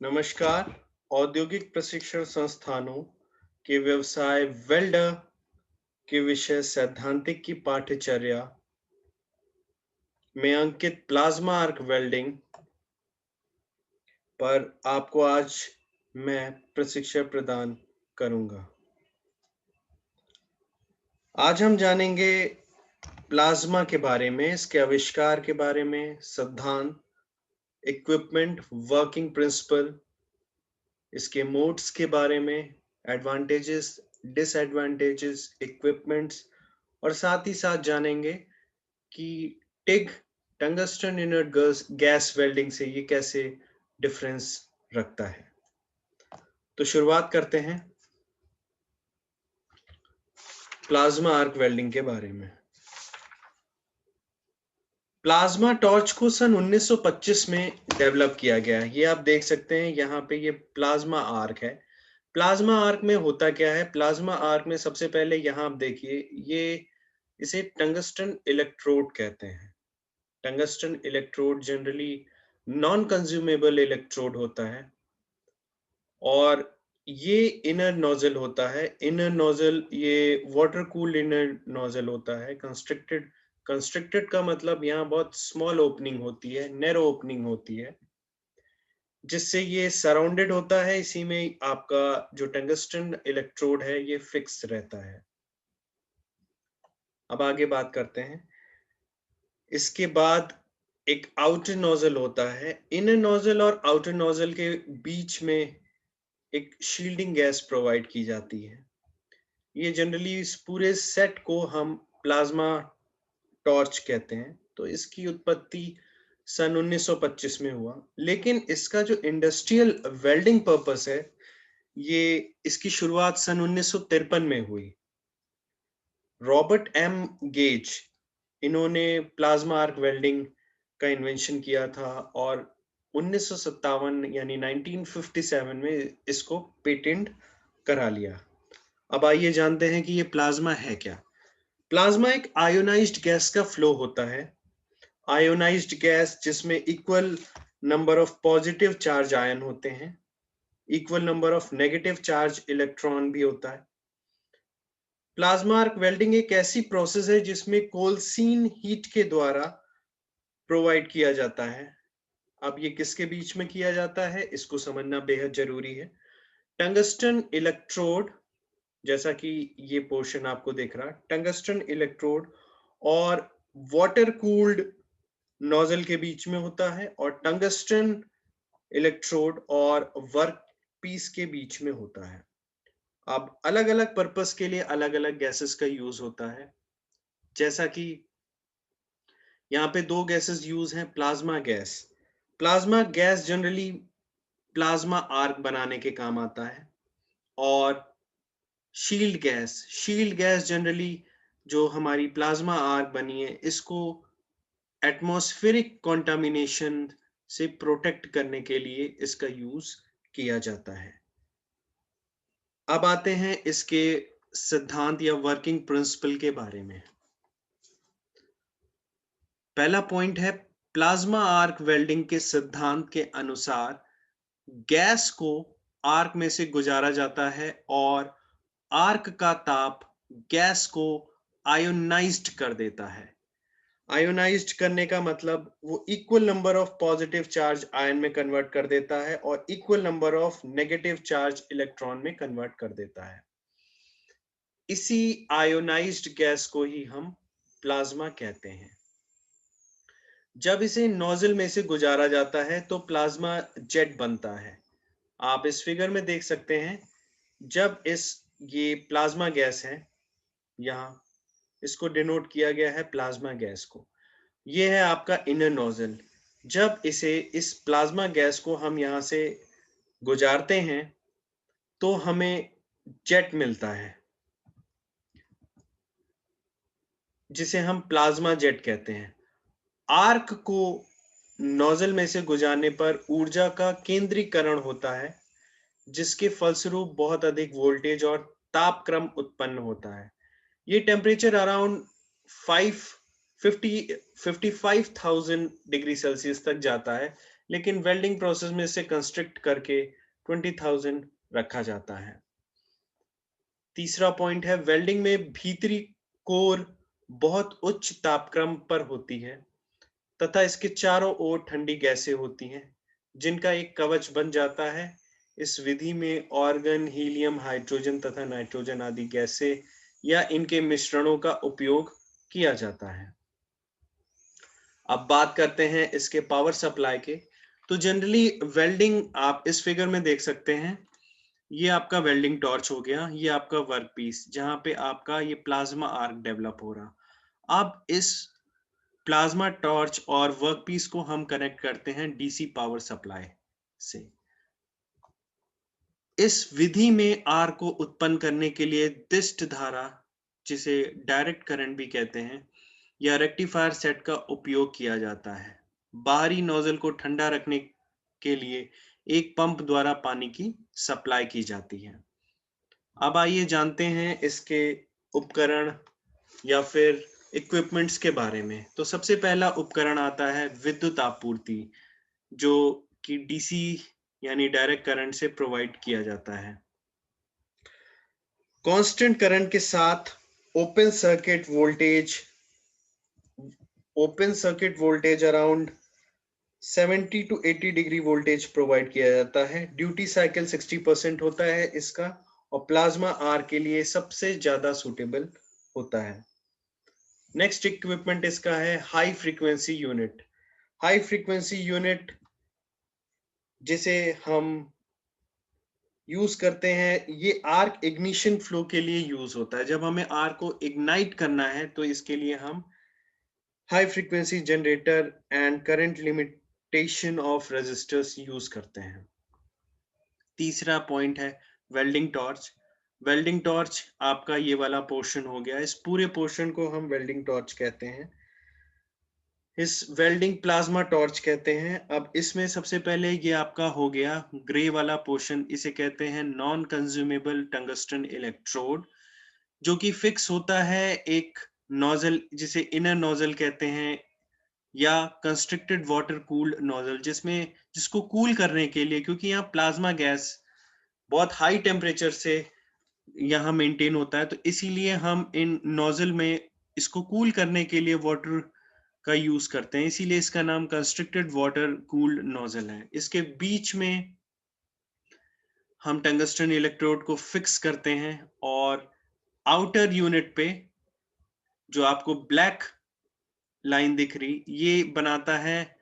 नमस्कार। औद्योगिक प्रशिक्षण संस्थानों के व्यवसाय वेल्डर के विषय सैद्धांतिक की पाठ्यचर्या में अंकित प्लाज्मा आर्क वेल्डिंग पर आपको आज मैं प्रशिक्षण प्रदान करूंगा। आज हम जानेंगे प्लाज्मा के बारे में, इसके आविष्कार के बारे में, सिद्धांत, इक्विपमेंट, वर्किंग प्रिंसिपल, इसके मोड्स के बारे में, एडवांटेजेस, डिसएडवांटेजेस, इक्विपमेंट्स और साथ ही साथ जानेंगे कि TIG tungsten inert gas welding से ये कैसे डिफरेंस रखता है। तो शुरुआत करते हैं प्लाज्मा आर्क वेल्डिंग के बारे में। प्लाज्मा टॉर्च को सन 1925 में डेवलप किया गया है। ये आप देख सकते हैं यहाँ पे, ये प्लाज्मा आर्क है। प्लाज्मा आर्क में होता क्या है? प्लाज्मा आर्क में सबसे पहले यहाँ आप देखिए, ये इसे टंगस्टन इलेक्ट्रोड कहते हैं। Tungsten electrode generally non consumable electrode होता है और ये इनर नोजल होता है। इनर नोजल ये वाटर कूल्ड इनर नोजल होता है। कंस्ट्रिक्टेड कंस्ट्रिक्टेड का मतलब यहाँ बहुत स्मॉल ओपनिंग होती है, नैरो ओपनिंग होती है, जिससे ये सराउंडेड होता है। इसी में आपका जो टंगस्टन इलेक्ट्रोड है ये फिक्स रहता है। अब आगे बात करते हैं। इसके बाद एक आउटर नोजल होता है। इनर नोजल और आउटर नोजल के बीच में एक शील्डिंग गैस प्रोवाइड की जाती है। ये जनरली इस पूरे सेट को हम प्लाज्मा टॉर्च कहते हैं। तो इसकी उत्पत्ति सन 1925 में हुआ, लेकिन इसका जो इंडस्ट्रियल वेल्डिंग पर्पस है, ये इसकी शुरुआत सन 1953 में हुई। रॉबर्ट एम गेज, इन्होंने प्लाज्मा आर्क वेल्डिंग का इन्वेंशन किया था और 1957 यानी 1957 में इसको पेटेंट करा लिया। अब आइए जानते हैं कि ये प्लाज्मा है क्या। प्लाज्मा एक आयोनाइज्ड गैस का फ्लो होता है। आयोनाइज्ड गैस जिसमें equal number of positive charge ion होते हैं, equal number of negative charge electron भी होता है। प्लाज्मा आर्क वेल्डिंग एक ऐसी प्रोसेस है जिसमें कोल्सीन हीट के द्वारा प्रोवाइड किया जाता है। अब ये किसके बीच में किया जाता है, इसको समझना बेहद जरूरी है। टंगस्टन इलेक्ट्रोड, जैसा कि ये पोर्शन आपको दिख रहा, टंगस्टन इलेक्ट्रोड और वाटर कूल्ड नोजल के बीच में होता है, और टंगस्टन इलेक्ट्रोड और वर्क पीस के बीच में होता है। अब अलग अलग पर्पस के लिए अलग अलग गैसेस का यूज होता है। जैसा कि यहाँ पे दो गैसेस यूज हैं। Plasma gas generally plasma arc बनाने के काम आता है। और शील्ड गैस जनरली जो हमारी प्लाज्मा आर्क बनी है, इसको एटमॉस्फेरिक कॉन्टामिनेशन से प्रोटेक्ट करने के लिए इसका यूज किया जाता है। अब आते हैं इसके सिद्धांत या वर्किंग प्रिंसिपल के बारे में। पहला पॉइंट है, प्लाज्मा आर्क वेल्डिंग के सिद्धांत के अनुसार गैस को आर्क में से गुजारा जाता है और आर्क का ताप गैस को आयोनाइज्ड कर देता है। आयोनाइज्ड करने का मतलब वो equal number of positive charge ion में कन्वर्ट कर देता है और equal number of negative charge electron में कन्वर्ट कर देता है। इसी आयोनाइज्ड गैस को ही हम प्लाज्मा कहते हैं। जब इसे नोजल में से गुजारा जाता है तो प्लाज्मा जेट बनता है। आप इस फिगर में देख सकते हैं, जब ये प्लाज्मा गैस है, यहाँ इसको डिनोट किया गया है प्लाज्मा गैस को। ये है आपका इनर नोजल। जब इस प्लाज्मा गैस को हम यहाँ से गुजारते हैं तो हमें जेट मिलता है, जिसे हम प्लाज्मा जेट कहते हैं। आर्क को नोजल में से गुजारने पर ऊर्जा का केंद्रीकरण होता है, जिसके फलस्वरूप बहुत अधिक वोल्टेज और तापक्रम उत्पन्न होता है। ये टेम्परेचर अराउंड 55,000 डिग्री सेल्सियस तक जाता है, लेकिन वेल्डिंग प्रोसेस में इसे कंस्ट्रक्ट करके 20,000 रखा जाता है। तीसरा पॉइंट है, वेल्डिंग में भीतरी कोर बहुत उच्च तापक्रम पर होती है तथा इसके चारों ओर ठंडी गैसें होती हैं जिनका एक कवच बन जाता है। इस विधि में ऑर्गन, हीलियम, हाइड्रोजन तथा नाइट्रोजन आदि गैसें या इनके मिश्रणों का उपयोग किया जाता है। अब बात करते हैं इसके पावर सप्लाई के। तो जनरली वेल्डिंग आप इस फिगर में देख सकते हैं। ये आपका वेल्डिंग टॉर्च हो गया, ये आपका वर्क पीस जहां पे आपका ये प्लाज्मा आर्क डेवलप हो रहा। अब इस प्लाज्मा टॉर्च और वर्क पीस को हम कनेक्ट करते हैं डीसी पावर सप्लाई से। इस विधि में आर को उत्पन्न करने के लिए दिष्ट धारा, जिसे डायरेक्ट करंट भी कहते हैं, या रेक्टिफायर सेट का उपयोग किया जाता है। बाहरी नोजल को ठंडा रखने के लिए एक पंप द्वारा पानी की सप्लाई की जाती है। अब आइए जानते हैं इसके उपकरण या फिर इक्विपमेंट्स के बारे में। तो सबसे पहला उपकरण आता है विद्युत आपूर्ति, जो कि डीसी यानी डायरेक्ट करंट से प्रोवाइड किया जाता है। कांस्टेंट करंट के साथ open circuit voltage around 70 to 80 degree voltage provide किया जाता है। ड्यूटी साइकिल 60% होता है इसका, और प्लाज्मा आर के लिए सबसे ज्यादा सूटेबल होता है। नेक्स्ट इक्विपमेंट इसका है high frequency unit. High frequency unit जिसे हम यूज करते हैं, ये आर्क इग्निशन फ्लो के लिए यूज होता है। जब हमें आर्क को इग्नाइट करना है तो इसके लिए हम high frequency generator and current limitation of resistors use करते हैं। तीसरा पॉइंट है वेल्डिंग टॉर्च। वेल्डिंग टॉर्च आपका ये वाला पोर्शन हो गया, इस पूरे पोर्शन को हम वेल्डिंग टॉर्च कहते हैं। इस वेल्डिंग प्लाज्मा टॉर्च कहते हैं। अब इसमें सबसे पहले ये आपका हो गया ग्रे वाला पोर्शन, इसे कहते हैं नॉन कंज्यूमेबल टंगस्टन इलेक्ट्रोड, जो कि फिक्स होता है एक नोजल जिसे इनर नोजल कहते हैं, या कंस्ट्रिक्टेड वाटर कूल्ड नोजल, जिसको कूल करने के लिए, क्योंकि यहाँ प्लाज्मा गैस बहुत हाई टेम्परेचर से यहाँ मेंटेन होता है, तो इसीलिए हम इन नोजल में इसको कूल करने के लिए वाटर का यूज करते हैं, इसीलिए इसका नाम कंस्ट्रिक्टेड वाटर कूल्ड नोजल है। इसके बीच में हम टंगस्टन इलेक्ट्रोड को फिक्स करते हैं, और आउटर यूनिट पे जो आपको ब्लैक लाइन दिख रही, ये बनाता है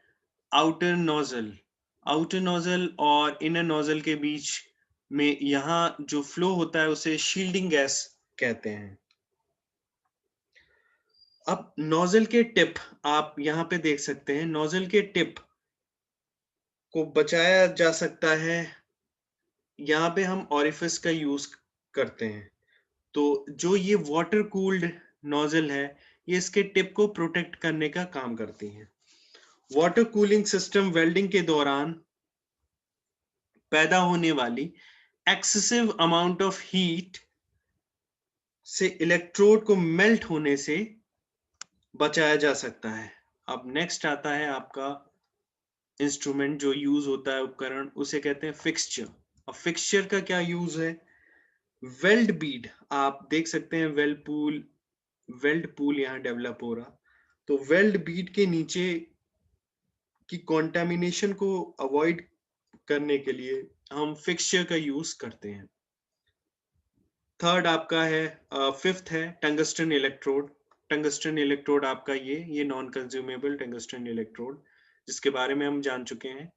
आउटर नोजल। आउटर नोजल और इनर नोजल के बीच में यहाँ जो फ्लो होता है उसे शील्डिंग गैस कहते हैं। अब नोजल के टिप आप यहाँ पे देख सकते हैं। नोजल के टिप को बचाया जा सकता है, यहाँ पे हम ऑरिफिस का यूज करते हैं। तो जो ये वाटर कूल्ड नोजल है, ये इसके टिप को प्रोटेक्ट करने का काम करती है। वाटर कूलिंग सिस्टम वेल्डिंग के दौरान पैदा होने वाली एक्सेसिव अमाउंट ऑफ हीट से इलेक्ट्रोड को मेल्ट होने से बचाया जा सकता है। अब नेक्स्ट आता है आपका इंस्ट्रूमेंट जो यूज होता है, उपकरण, उसे कहते हैं फिक्सचर। अब फिक्सचर का क्या यूज है? वेल्ड बीड आप देख सकते हैं, वेल्ड पूल यहाँ डेवलप हो रहा। तो वेल्ड बीड के नीचे की कंटामिनेशन को अवॉइड करने के लिए हम फिक्सचर का यूज करते हैं। थर्ड आपका है, फिफ्थ है टंगस्टन इलेक्ट्रोड। टंगस्टन इलेक्ट्रोड आपका ये नॉन कंज्यूमेबल टंगस्टन इलेक्ट्रोड, जिसके बारे में हम जान चुके हैं।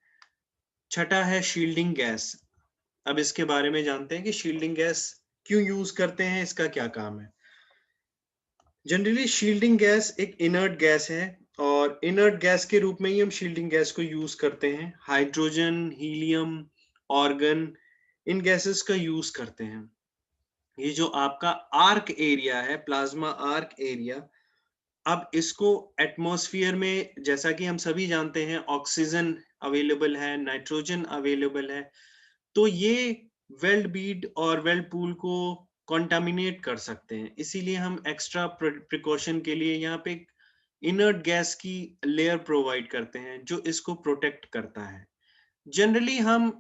छठा है शील्डिंग गैस। अब इसके बारे में जानते हैं कि शील्डिंग गैस क्यों यूज करते हैं, इसका क्या काम है। जनरली शील्डिंग गैस एक इनर्ट गैस है, और इनर्ट गैस के रूप में ही हम शील्डिंग गैस को यूज करते हैं। हाइड्रोजन, हीलियम, ऑर्गन, इन गैसेस का यूज करते हैं। ये जो आपका आर्क एरिया है, प्लाज्मा आर्क एरिया, अब इसको एटमॉस्फेयर में, जैसा कि हम सभी जानते हैं, ऑक्सीजन अवेलेबल है, नाइट्रोजन अवेलेबल है, तो ये वेल्ड बीड और वेल्ड पूल को कॉन्टामिनेट कर सकते हैं। इसीलिए हम एक्स्ट्रा प्रिकॉशन के लिए यहाँ पे इनर्ट गैस की लेयर प्रोवाइड करते हैं जो इसको प्रोटेक्ट करता है। जनरली हम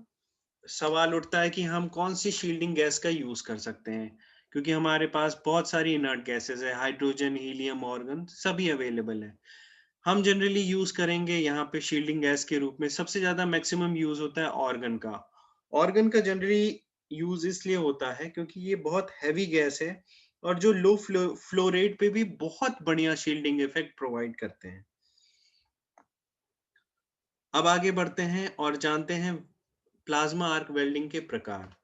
सवाल उठता है कि हम कौन सी शील्डिंग गैस का यूज कर सकते हैं, क्योंकि हमारे पास बहुत सारी इनर्ट गैसेस है, हाइड्रोजन, हीलियम, ऑर्गन सभी अवेलेबल है। हम जनरली यूज करेंगे यहाँ पे शील्डिंग गैस के रूप में सबसे ज्यादा मैक्सिमम यूज होता है ऑर्गन का। ऑर्गन का जनरली यूज इसलिए होता है क्योंकि ये बहुत हैवी गैस है और जो लो फ्लो रेट पे भी बहुत बढ़िया शील्डिंग इफेक्ट प्रोवाइड करते हैं। अब आगे बढ़ते हैं और जानते हैं प्लाज्मा आर्क वेल्डिंग के प्रकार।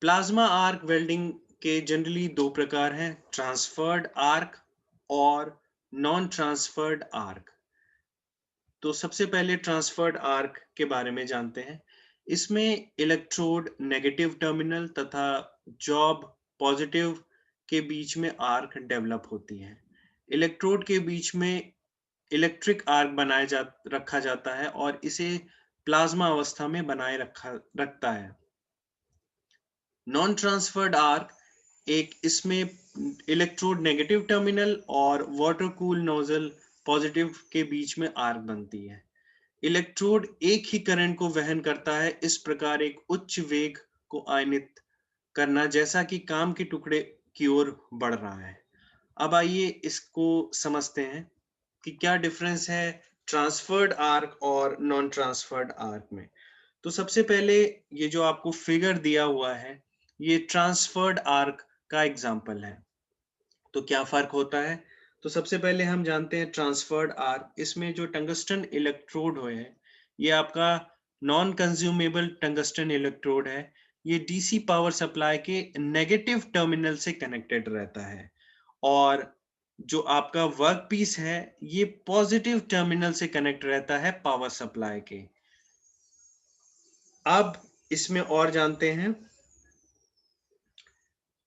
प्लाज्मा आर्क वेल्डिंग के जनरली दो प्रकार हैं, ट्रांसफर्ड आर्क और नॉन ट्रांसफर्ड आर्क। तो सबसे पहले ट्रांसफर्ड आर्क के बारे में जानते हैं। इसमें इलेक्ट्रोड नेगेटिव टर्मिनल तथा जॉब पॉजिटिव के बीच में आर्क डेवलप होती है। इलेक्ट्रोड के बीच में इलेक्ट्रिक आर्क रखा जाता है और इसे प्लाज्मा अवस्था में बनाए रखता है। नॉन ट्रांसफर्ड आर्क इसमें इलेक्ट्रोड नेगेटिव टर्मिनल और वाटर कूल नोजल पॉजिटिव के बीच में आर्क बनती है। इलेक्ट्रोड एक ही करंट को वहन करता है, इस प्रकार एक उच्च वेग को आयनित करना जैसा कि काम के टुकड़े की ओर बढ़ रहा है। अब आइए इसको समझते हैं कि क्या डिफरेंस है ट्रांसफर्ड आर्क और नॉन ट्रांसफर्ड आर्क में। तो सबसे पहले ये जो आपको फिगर दिया हुआ है ये ट्रांसफर्ड आर्क का एग्जाम्पल है। तो क्या फर्क होता है? तो सबसे पहले हम जानते हैं ट्रांसफर्ड आर्क। इसमें जो टंगस्टन इलेक्ट्रोड हुए हैं ये आपका नॉन कंज्यूमेबल टंगस्टन इलेक्ट्रोड है। ये डीसी पावर सप्लाई के नेगेटिव टर्मिनल से कनेक्टेड रहता है और जो आपका वर्क पीस है ये पॉजिटिव टर्मिनल से कनेक्ट रहता है पावर सप्लाई के। अब इसमें और जानते हैं,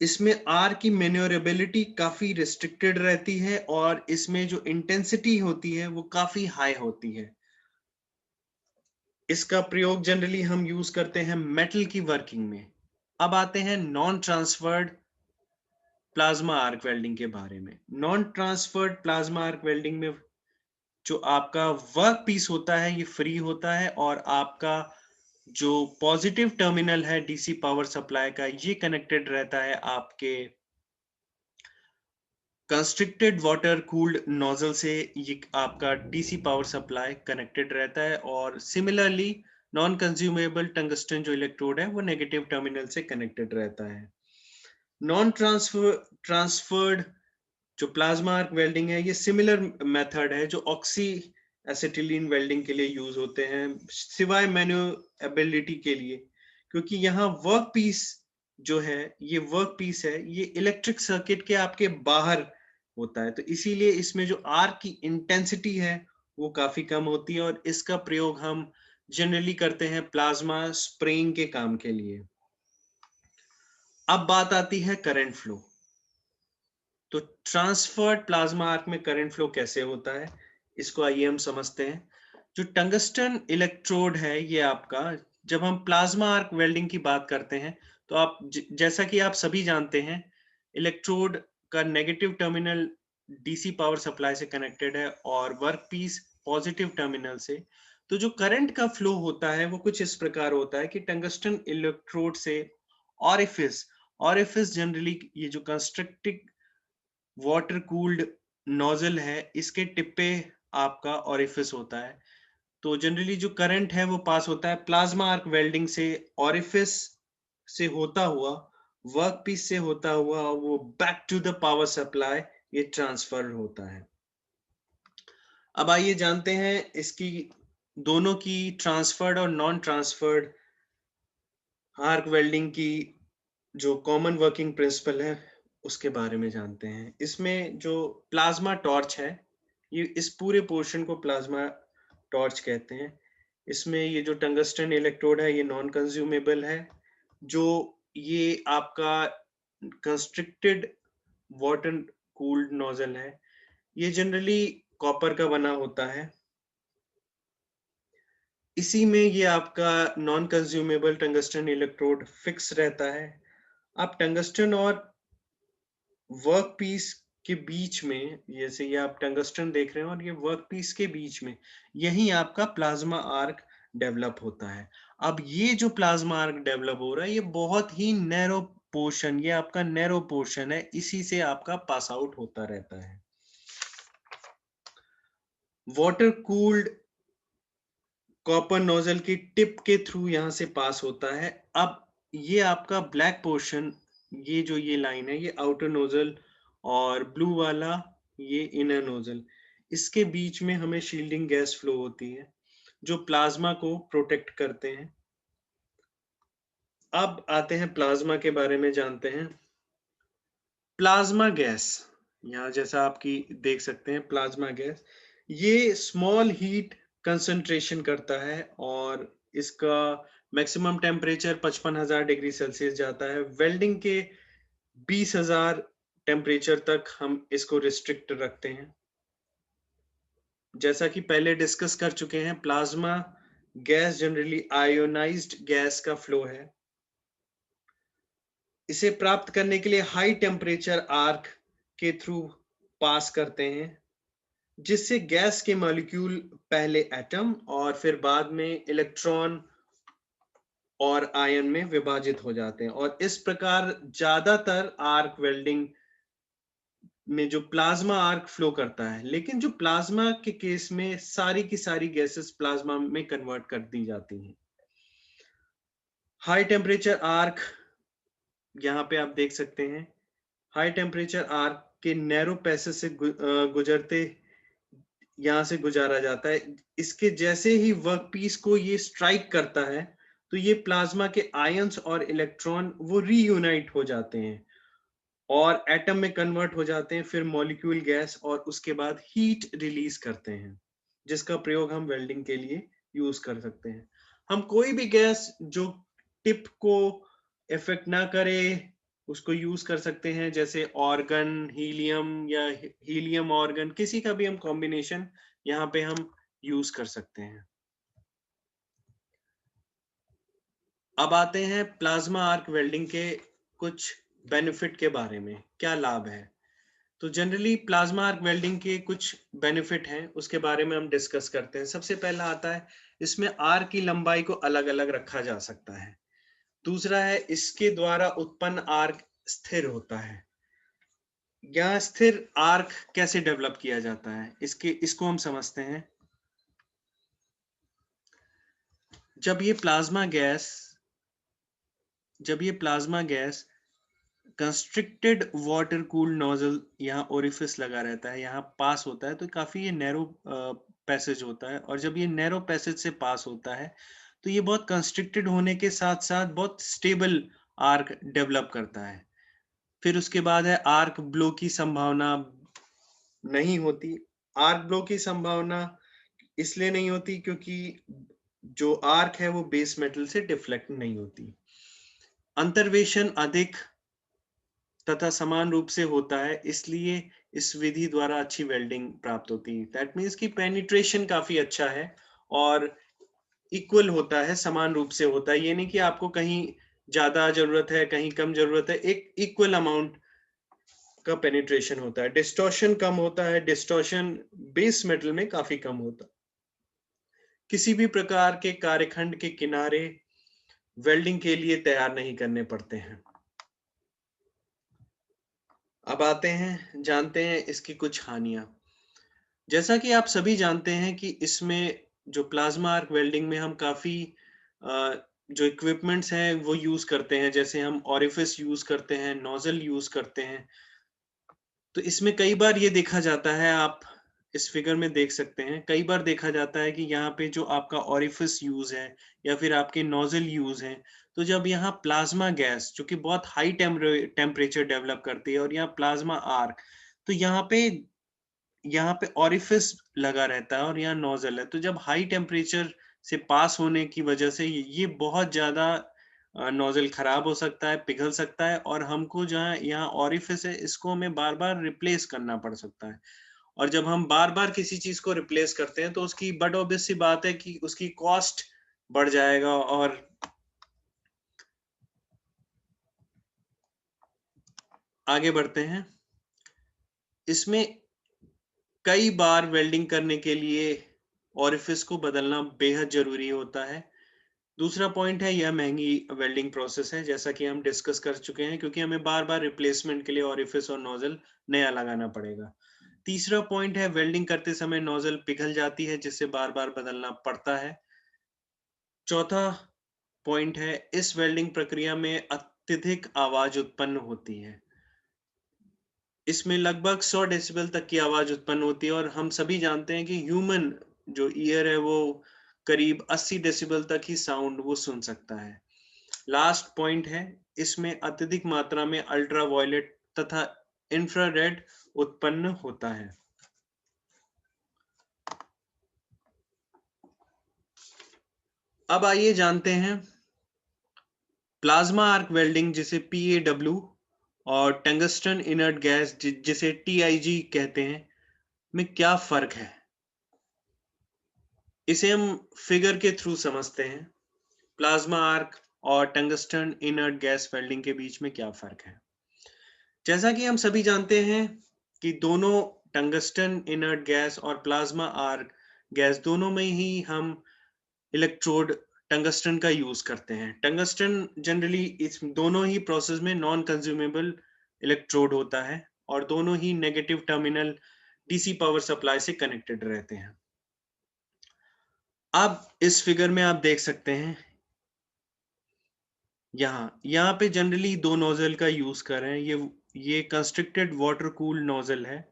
इसमें आर की मैन्योरेबिलिटी काफी रिस्ट्रिक्टेड रहती है और इसमें जो इंटेंसिटी होती है वो काफी हाई होती है। इसका प्रयोग जनरली हम यूज करते हैं मेटल की वर्किंग में। अब आते हैं non transferred plasma arc welding के बारे में। Non transferred plasma arc welding में जो आपका वर्क पीस होता है ये फ्री होता है और आपका जो पॉजिटिव टर्मिनल है डीसी पावर सप्लाई का ये कनेक्टेड रहता है आपके कंस्ट्रिक्टेड वाटर कूल्ड नोजल से। ये आपका डीसी पावर सप्लाई कनेक्टेड रहता है और सिमिलरली नॉन कंज्यूमेबल टंगस्टन जो इलेक्ट्रोड है वो नेगेटिव टर्मिनल से कनेक्टेड रहता है। नॉन ट्रांसफर्ड जो प्लाज्मा आर्क वेल्डिंग है ये सिमिलर मेथड है जो ऑक्सी एसिटिलीन वेल्डिंग के लिए यूज होते हैं सिवाय मैन्युएबिलिटी के लिए, क्योंकि यहाँ वर्क पीस जो है ये वर्क पीस है ये इलेक्ट्रिक सर्किट के आपके बाहर होता है, तो इसीलिए इसमें जो आर्क की इंटेंसिटी है वो काफी कम होती है और इसका प्रयोग हम जनरली करते हैं प्लाज्मा स्प्रेइंग के काम के लिए। अब बात आती है करंट फ्लो। तो ट्रांसफर्ड प्लाज्मा आर्क में करंट फ्लो कैसे होता है इसको आइए हम समझते हैं। जो टंगस्टन इलेक्ट्रोड है ये आपका, जब हम प्लाज्मा आर्क वेल्डिंग की बात करते हैं तो आप जैसा कि आप सभी जानते हैं इलेक्ट्रोड का negative terminal DC power supply से कनेक्टेड है और वर्क पीस पॉजिटिव टर्मिनल से। तो जो करंट का फ्लो होता है वो कुछ इस प्रकार होता है कि टंगस्टन इलेक्ट्रोड से ऑरिफिस ऑरिफिस जनरली ये जो कंस्ट्रक्टिव वाटर कूल्ड नोजल है इसके टिप पे आपका ऑरिफिस होता है। तो जनरली जो करंट है वो पास होता है प्लाज्मा आर्क वेल्डिंग से ऑरिफिस से होता हुआ वर्क पीस से होता हुआ वो back to the power supply ये ट्रांसफर होता है। अब आइए जानते हैं इसकी दोनों की ट्रांसफर्ड और नॉन ट्रांसफर्ड आर्क वेल्डिंग की जो कॉमन वर्किंग प्रिंसिपल है उसके बारे में जानते हैं। इसमें जो प्लाज्मा टॉर्च है ये इस पूरे पोर्शन को प्लाज्मा टॉर्च कहते हैं। इसमें ये जो टंगस्टन इलेक्ट्रोड है ये नॉन कंज्यूमेबल है। जो ये आपका कंस्ट्रिक्टेड वाटर कूल्ड नोजल है ये जनरली कॉपर का बना होता है। इसी में ये आपका non consumable tungsten electrode fix रहता है। आप टंगस्टन और वर्क पीस के बीच में, जैसे ये आप टंगस्टन देख रहे हैं और ये वर्कपीस के बीच में, यही आपका प्लाज्मा आर्क डेवलप होता है। अब ये जो प्लाज्मा आर्क डेवलप हो रहा है, ये बहुत ही नैरो पोर्शन, ये आपका नैरो पोर्शन है, इसी से आपका पास आउट होता रहता है। वाटर कूल्ड कॉपर नोजल की टिप के थ्रू यहां से पास होता है। अब ये आपका ब्लैक पोर्शन, ये जो ये लाइन है, ये आउटर नोजल, और ब्लू वाला ये इनर नोजल, इसके बीच में हमें शील्डिंग गैस फ्लो होती है जो प्लाज्मा को प्रोटेक्ट करते हैं। अब आते हैं प्लाज्मा के बारे में जानते हैं। प्लाज्मा गैस, यहाँ जैसा आपकी देख सकते हैं प्लाज्मा गैस, ये स्मॉल हीट कंसंट्रेशन करता है और इसका मैक्सिमम टेम्परेचर 55,000 डिग्री सेल्सियस जाता है। वेल्डिंग के 20,000 टेम्परेचर तक हम इसको रिस्ट्रिक्ट रखते हैं। जैसा कि पहले डिस्कस कर चुके हैं, plasma gas generally ionised gas का फ्लो है। इसे प्राप्त करने के लिए हाई टेम्परेचर आर्क के थ्रू पास करते हैं, जिससे गैस के मॉलिक्यूल पहले एटम और फिर बाद में इलेक्ट्रॉन और आयन में विभाजित हो जाते हैं। और इस प्रकार ज्यादातर आर्क वेल्डिंग में जो प्लाज्मा आर्क फ्लो करता है, लेकिन जो प्लाज्मा के केस में सारी की सारी गैसेस प्लाज्मा में कन्वर्ट कर दी जाती हैं। हाई टेम्परेचर आर्क, यहाँ पे आप देख सकते हैं, हाई टेम्परेचर आर्क के नैरो पैसेज से गुजरते यहां से गुजारा जाता है। इसके जैसे ही वर्कपीस को ये स्ट्राइक करता है, तो ये प्लाज्मा के आयंस और इलेक्ट्रॉन वो रीयूनाइट हो जाते हैं और एटम में कन्वर्ट हो जाते हैं, फिर मॉलिक्यूल गैस, और उसके बाद हीट रिलीज करते हैं, जिसका प्रयोग हम वेल्डिंग के लिए यूज कर सकते हैं। हम कोई भी गैस जो टिप को इफेक्ट ना करे उसको यूज कर सकते हैं, जैसे ऑर्गन हीलियम या हीलियम ऑर्गन, किसी का भी हम कॉम्बिनेशन यहाँ पे हम यूज कर सकते हैं। अब आते हैं प्लाज्मा आर्क वेल्डिंग के कुछ बेनिफिट के बारे में, क्या लाभ है। तो जनरली प्लाज्मा आर्क वेल्डिंग के कुछ बेनिफिट हैं, उसके बारे में हम डिस्कस करते हैं। सबसे पहला आता है, इसमें आर्क की लंबाई को अलग अलग रखा जा सकता है। दूसरा है, इसके द्वारा उत्पन्न आर्क स्थिर होता है। यहाँ स्थिर आर्क कैसे डेवलप किया जाता है, इसको हम समझते हैं। जब ये plasma gas constricted water cooled nozzle, यहाँ ओरिफिस लगा रहता है, यहाँ पास होता है, तो काफी ये नैरो पैसेज होता है। और जब ये नैरो पैसेज से पास होता है, तो ये बहुत कंस्ट्रिक्टेड होने के साथ साथ बहुत स्टेबल आर्क डेवलप करता है। फिर उसके बाद है, आर्क ब्लो की संभावना नहीं होती। आर्क ब्लो की संभावना इसलिए नहीं होती क्योंकि जो आर्क है वो बेस मेटल से डिफ्लेक्ट नहीं होती। अंतर्वेशन अधिक तथा समान रूप से होता है, इसलिए इस विधि द्वारा अच्छी वेल्डिंग प्राप्त होती है। दैट मीन्स कि पेनिट्रेशन काफी अच्छा है और इक्वल होता है, समान रूप से होता है। ये नहीं कि आपको कहीं ज्यादा जरूरत है कहीं कम जरूरत है, एक इक्वल अमाउंट का पेनिट्रेशन होता है। डिस्टॉर्शन कम होता है, डिस्टॉर्शन बेस मेटल में काफी कम होता है। किसी भी प्रकार के कार्यखंड के किनारे वेल्डिंग के लिए तैयार नहीं करने पड़ते हैं। अब आते हैं, जानते हैं इसकी कुछ हानियां। जैसा कि आप सभी जानते हैं कि इसमें जो प्लाज्मा आर्क वेल्डिंग में हम काफी जो इक्विपमेंट्स हैं वो यूज करते हैं, जैसे हम ऑरिफिस यूज करते हैं, नोजल यूज करते हैं। तो इसमें कई बार ये देखा जाता है, आप इस फिगर में देख सकते हैं, कई बार देखा जाता है कि यहाँ पे जो आपका ऑरिफिस यूज है या फिर आपके नोजल यूज है, तो जब यहाँ प्लाज्मा गैस जो कि बहुत हाई टेम्परेचर डेवलप करती है और यहाँ प्लाज्मा आर्क, तो यहाँ पे ऑरिफिस लगा रहता है और यहाँ नोजल है। तो जब हाई टेम्परेचर से पास होने की वजह से ये बहुत ज्यादा नोजल खराब हो सकता है, पिघल सकता है, और हमको जहाँ यहाँ ऑरिफिस है इसको हमें बार बार रिप्लेस करना पड़ सकता है। और जब हम बार बार किसी चीज को रिप्लेस करते हैं तो उसकी बट ऑब्वियस सी बात है कि उसकी कॉस्ट बढ़ जाएगा। और आगे बढ़ते हैं। इसमें कई बार वेल्डिंग करने के लिए ओरिफिस को बदलना बेहद जरूरी होता है। दूसरा पॉइंट है, यह महंगी वेल्डिंग प्रोसेस है, जैसा कि हम डिस्कस कर चुके हैं, क्योंकि हमें बार बार रिप्लेसमेंट के लिए ओरिफिस और नोजल नया लगाना पड़ेगा। तीसरा पॉइंट है, वेल्डिंग करते समय नोजल पिघल जाती है, जिससे बार बार बदलना पड़ता है। चौथा पॉइंट है, इस वेल्डिंग प्रक्रिया में अत्यधिक आवाज उत्पन्न होती है। इसमें लगभग 100 डेसिबल तक की आवाज उत्पन्न होती है, और हम सभी जानते हैं कि ह्यूमन जो ईयर है वो करीब 80 डेसिबल तक ही साउंड वो सुन सकता है। लास्ट पॉइंट है, इसमें अत्यधिक मात्रा में अल्ट्रावायलेट तथा इंफ्रारेड उत्पन्न होता है। अब आइए जानते हैं प्लाज्मा आर्क वेल्डिंग, जिसे PAW, और टंगस्टन इनर्ट गैस, जिसे TIG कहते हैं, में क्या फर्क है। इसे हम फिगर के थ्रू समझते हैं। प्लाज्मा आर्क और टंगस्टन इनर्ट गैस वेल्डिंग के बीच में क्या फर्क है। जैसा कि हम सभी जानते हैं कि दोनों टंगस्टन इनर्ट गैस और प्लाज्मा आर्क गैस दोनों में ही हम इलेक्ट्रोड टंगस्टन का यूज करते हैं। टंगस्टन जनरली इस दोनों ही प्रोसेस में नॉन कंज्यूमेबल इलेक्ट्रोड होता है, और दोनों ही negative terminal DC power supply से कनेक्टेड रहते हैं। अब इस फिगर में आप देख सकते हैं, यहाँ पे जनरली दो नोजल का यूज कर रहे हैं। ये कंस्ट्रिक्टेड वाटर कूल नोजल है,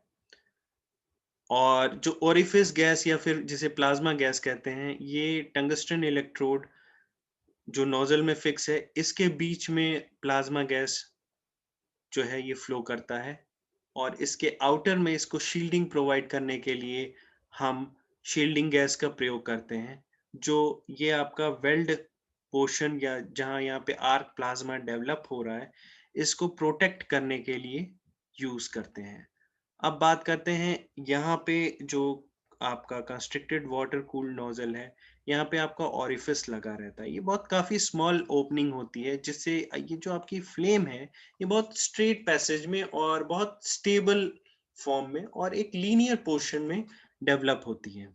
और जो ओरिफिस गैस या फिर जिसे प्लाज्मा गैस कहते हैं, ये टंगस्टन इलेक्ट्रोड जो नोजल में फिक्स है, इसके बीच में प्लाज्मा गैस जो है ये फ्लो करता है, और इसके आउटर में इसको शील्डिंग प्रोवाइड करने के लिए हम शील्डिंग गैस का प्रयोग करते हैं, जो ये आपका वेल्ड पोर्शन या जहां यहाँ पे आर्क प्लाज्मा डेवलप हो रहा है, इसको प्रोटेक्ट करने के लिए यूज करते हैं। अब बात करते हैं यहाँ पे जो आपका कंस्ट्रिक्टेड वाटर कूल्ड नोजल है, यहाँ पे आपका ओरिफिस लगा रहता है। ये बहुत काफी स्मॉल ओपनिंग होती है, जिससे ये जो आपकी फ्लेम है ये बहुत स्ट्रेट पैसेज में और बहुत स्टेबल फॉर्म में और एक लीनियर पोर्शन में डेवलप होती है।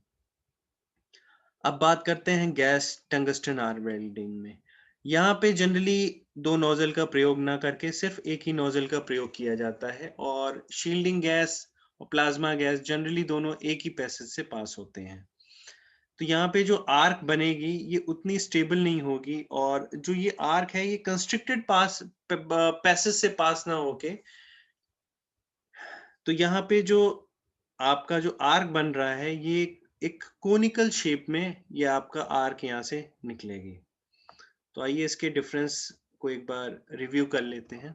अब बात करते हैं गैस टंगस्टन आर्क वेल्डिंग में। यहाँ पे जनरली दो नोजल का प्रयोग ना करके सिर्फ एक ही नोजल का प्रयोग किया जाता है, और शील्डिंग गैस और प्लाज्मा गैस जनरली दोनों एक ही पैसेज से पास होते हैं। तो यहाँ पे जो आर्क बनेगी ये उतनी स्टेबल नहीं होगी, और जो ये आर्क है ये कंस्ट्रिक्टेड पैसेज से पास ना होके, तो यहाँ पे जो आपका जो आर्क बन रहा है ये एक कोनिकल शेप में ये आपका आर्क यहाँ से निकलेगी। तो आइए इसके डिफरेंस को एक बार रिव्यू कर लेते हैं।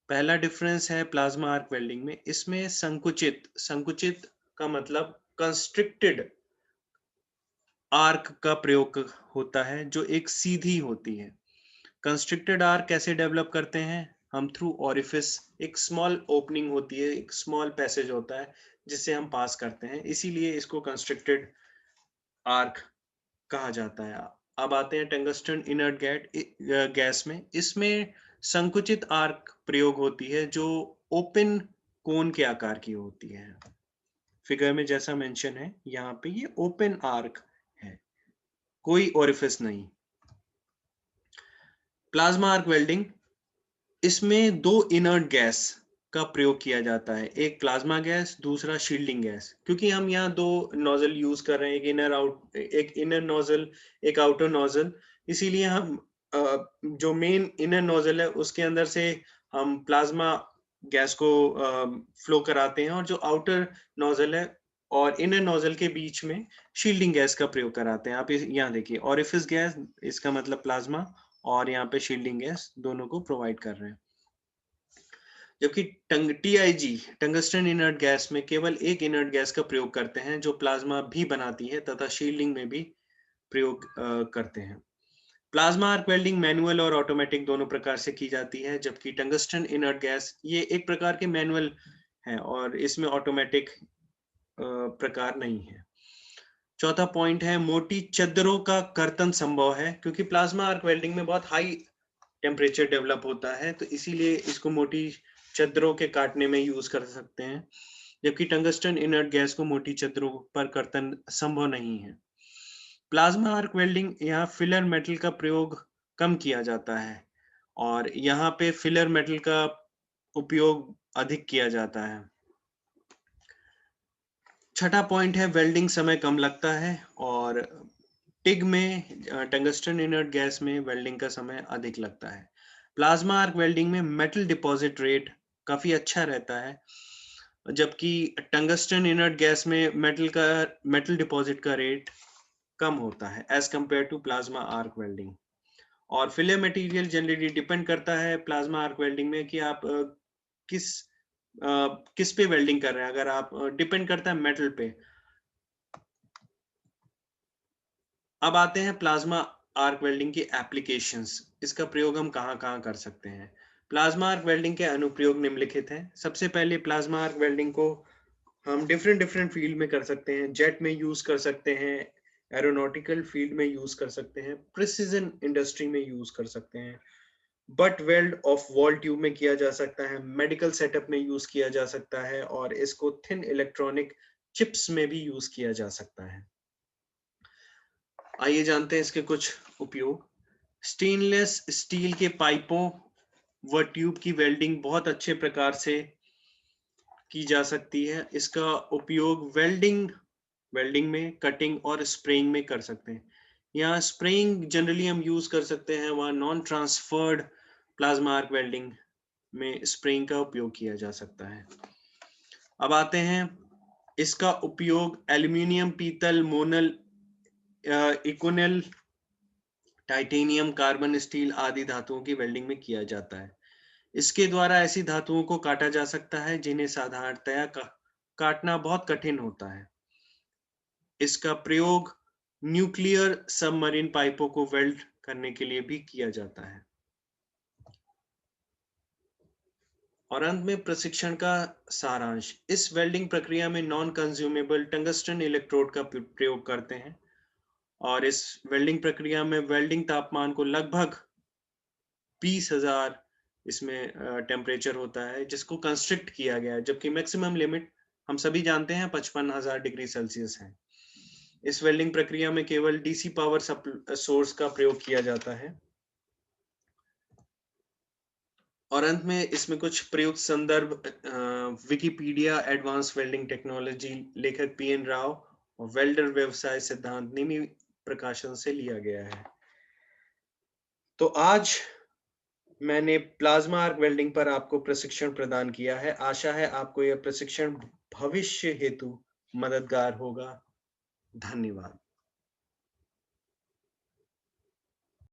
पहला डिफरेंस है प्लाज्मा आर्क वेल्डिंग में, इसमें संकुचित का मतलब कंस्ट्रिक्टेड आर्क का प्रयोग होता है, जो एक सीधी होती है। कंस्ट्रिक्टेड आर्क कैसे डेवलप करते हैं हम? थ्रू ओरिफिस, एक स्मॉल ओपनिंग होती है, एक स्मॉल पैसेज होता है जिससे हम पास करते हैं, इसीलिए इसको कंस्ट्रिक्टेड आर्क कहा जाता है। अब आते हैं टंगस्टन इनर्ट गैस में। इसमें संकुचित आर्क प्रयोग होती है, जो ओपन कोन के आकार की होती है। फिगर में जैसा मेंशन है यहाँ पे ये ओपन आर्क है, कोई ओरिफिस नहीं। प्लाज्मा आर्क वेल्डिंग, इसमें दो इनर्ट गैस का प्रयोग किया जाता है, एक प्लाज्मा गैस, दूसरा शील्डिंग गैस। क्योंकि हम यहाँ दो नोजल यूज कर रहे हैं, एक इनर नोजल, एक आउटर नोजल, इसीलिए हम जो मेन इनर नोजल है उसके अंदर से हम प्लाज्मा गैस को फ्लो कराते हैं, और जो आउटर नोजल है और इनर नोजल के बीच में शील्डिंग गैस का प्रयोग कराते हैं। आप यहाँ देखिए, ओरिफिस गैस इसका मतलब प्लाज्मा, और यहाँ पे शील्डिंग गैस दोनों को प्रोवाइड कर रहे हैं। जबकि TIG, टंगस्टन इनर्ट गैस में केवल एक इनर्ट गैस का प्रयोग करते हैं, जो प्लाज्मा भी बनाती है तथा शील्डिंग में भी प्रयोग करते हैं। प्लाज्मा आर्क वेल्डिंग मैनुअल और ऑटोमेटिक दोनों प्रकार से की जाती है, जबकि टंगस्टन इनर्ट गैस ये एक प्रकार के मैनुअल है और इसमें ऑटोमेटिक प्रकार नहीं है। चौथा पॉइंट है, मोटी चद्दरों का कर्तन संभव है, क्योंकि प्लाज्मा आर्क वेल्डिंग में बहुत हाई टेम्परेचर डेवलप होता है, तो इसीलिए इसको मोटी चद्दरों के काटने में यूज कर सकते हैं, जबकि टंगस्टन इनर्ट गैस को मोटी चद्दरों पर कर्तन संभव नहीं है। प्लाज्मा आर्क वेल्डिंग यहाँ फिलर मेटल का प्रयोग कम किया जाता है और यहाँ पे फिलर मेटल का उपयोग अधिक किया जाता है। छठा पॉइंट है वेल्डिंग समय कम लगता है और टिग में टंगस्टन इनर्ट गैस में वेल्डिंग का समय अधिक लगता है। प्लाज्मा आर्क वेल्डिंग में मेटल डिपॉजिट रेट काफी अच्छा रहता है, जबकि टंगस्टन इनर्ट गैस में मेटल डिपॉजिट का रेट कम होता है as compare to plasma arc welding. और फिलर मटेरियल जनरली डिपेंड करता है प्लाज्मा आर्क वेल्डिंग में कि आप किस किस पे वेल्डिंग कर रहे हैं। अगर आप डिपेंड करता है मेटल पे। अब आते हैं प्लाज्मा आर्क वेल्डिंग की एप्लीकेशंस। इसका प्रयोग हम कहाँ-कहाँ कर सकते हैं। प्लाज्मा आर्क वेल्डिंग के अनुप्रयोग निम्नलिखित हैं। सबसे पहले प्लाज्मा आर्क वेल्डिंग को हम डिफरेंट फील्ड में कर सकते हैं। जेट में यूज कर सकते हैं, एरोनॉटिकल फील्ड में यूज कर सकते हैं, प्रिसिजन इंडस्ट्री में यूज कर सकते हैं, butt weld of wall tube में किया जा सकता है, मेडिकल सेटअप में यूज किया जा सकता है और इसको थिन इलेक्ट्रॉनिक चिप्स में भी यूज किया जा सकता है। आइए जानते हैं इसके कुछ उपयोग। स्टेनलेस स्टील के पाइपों व ट्यूब की वेल्डिंग बहुत अच्छे प्रकार से की जा सकती है। इसका उपयोग वेल्डिंग में, कटिंग और स्प्रेइंग में कर सकते हैं। यहाँ स्प्रेइंग जनरली हम यूज कर सकते हैं, वहाँ non transferred plasma arc welding में स्प्रेइंग का उपयोग किया जा सकता है। अब आते हैं इसका उपयोग एल्यूमिनियम, पीतल, मोनल, इकोनल, टाइटेनियम, कार्बन स्टील आदि धातुओं की वेल्डिंग में किया जाता है। इसके द्वारा ऐसी धातुओं को काटा जा सकता है जिन्हें साधारणतया काटना बहुत कठिन होता है। इसका प्रयोग न्यूक्लियर सबमरीन पाइपों को वेल्ड करने के लिए भी किया जाता है। और अंत में प्रशिक्षण का सारांश। इस वेल्डिंग प्रक्रिया में नॉन कंज्यूमेबल टंगस्टन इलेक्ट्रोड का प्रयोग करते हैं और इस वेल्डिंग प्रक्रिया में वेल्डिंग तापमान को लगभग 20,000 इसमें टेम्परेचर होता है जिसको कंस्ट्रिक्ट किया गया है, जबकि मैक्सिमम लिमिट हम सभी जानते हैं 55,000 डिग्री सेल्सियस है। इस वेल्डिंग प्रक्रिया में केवल डीसी पावर सोर्स का प्रयोग किया जाता है। और अंत में इसमें कुछ प्रयुक्त संदर्भ विकिपीडिया एडवांस वेल्डिंग टेक्नोलॉजी, लेखक पीएन राव और वेल्डर व्यवसाय सिद्धांत, निमी प्रकाशन से लिया गया है। तो आज मैंने प्लाज्मा आर्क वेल्डिंग पर आपको प्रशिक्षण प्रदान किया है। आशा है आपको यह प्रशिक्षण भविष्य हेतु मददगार होगा। धन्यवाद।